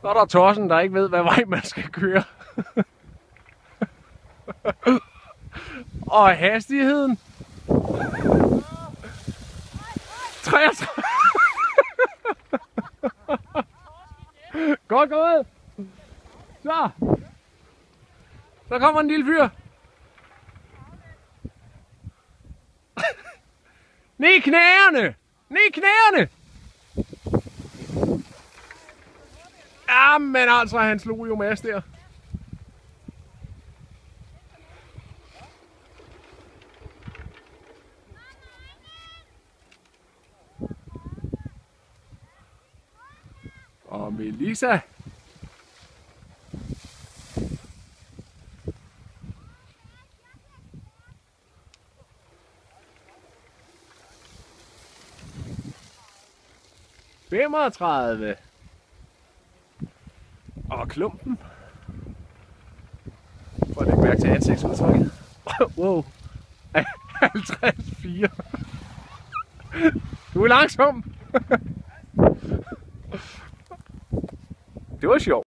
Så er der Torsten, der ikke ved, hvad vej man skal køre. Og hastigheden. 33. Godt gået. Så. Så kommer en lille fyr. Ned i knæerne. Ned i knæerne. Jamen altså, han slog jo Mads der. Og Melissa. (35) Og klumpen. Prøv at lægge mærke til ansigtsudtrykket. Wow. 54. Du er langsom. Det var sjovt.